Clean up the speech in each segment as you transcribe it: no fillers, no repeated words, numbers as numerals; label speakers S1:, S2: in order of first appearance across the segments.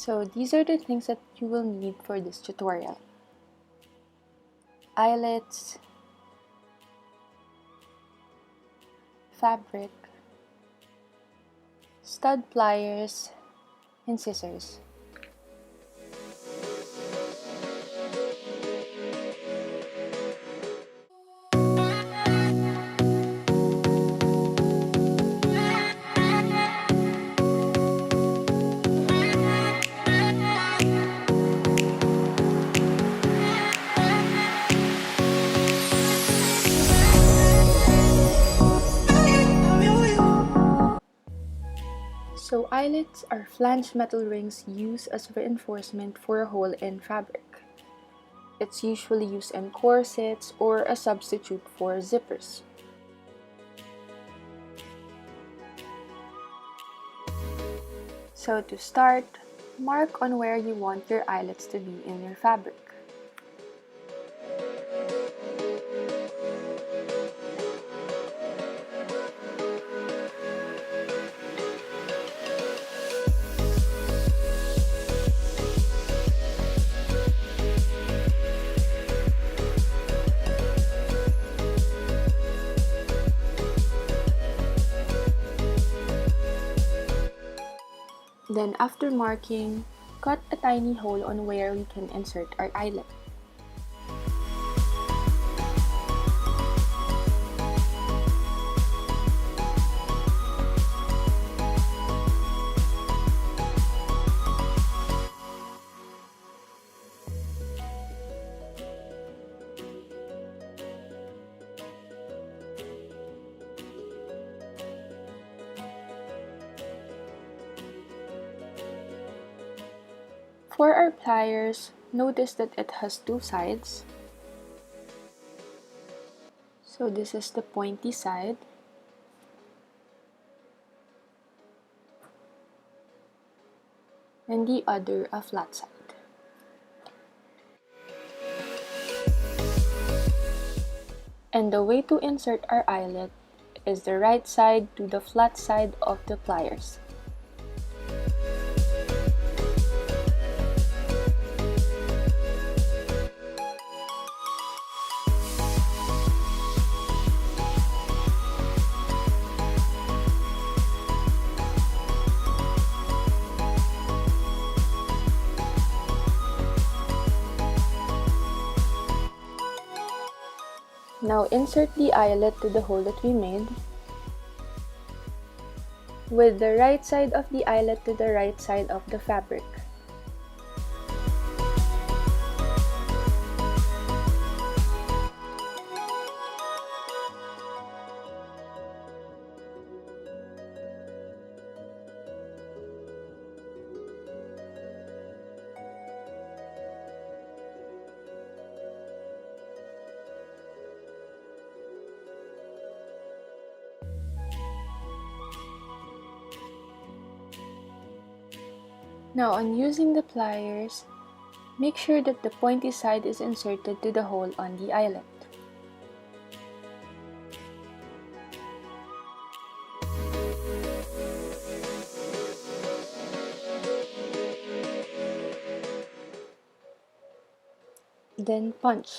S1: So these are the things that you will need for this tutorial. Eyelets, fabric, stud pliers, and scissors. So eyelets are flanged metal rings used as reinforcement for a hole in fabric. It's usually used in corsets or a substitute for zippers. So to start, mark on where you want your eyelets to be in your fabric. Then after marking, cut a tiny hole on where we can insert our eyelet. For our pliers, notice that it has two sides. So this is the pointy side. And the other a flat side. And the way to insert our eyelet is the right side to the flat side of the pliers. Now insert the eyelet to the hole that we made, with the right side of the eyelet to the right side of the fabric. Now on using the pliers, make sure that the pointy side is inserted to the hole on the eyelet. Then punch.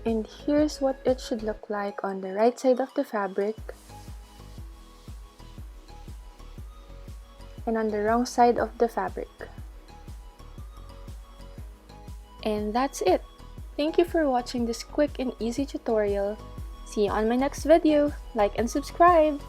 S1: And here's what it should look like on the right side of the fabric and on the wrong side of the fabric. And that's it. Thank you for watching this quick and easy tutorial. See you on my next video. Like and subscribe!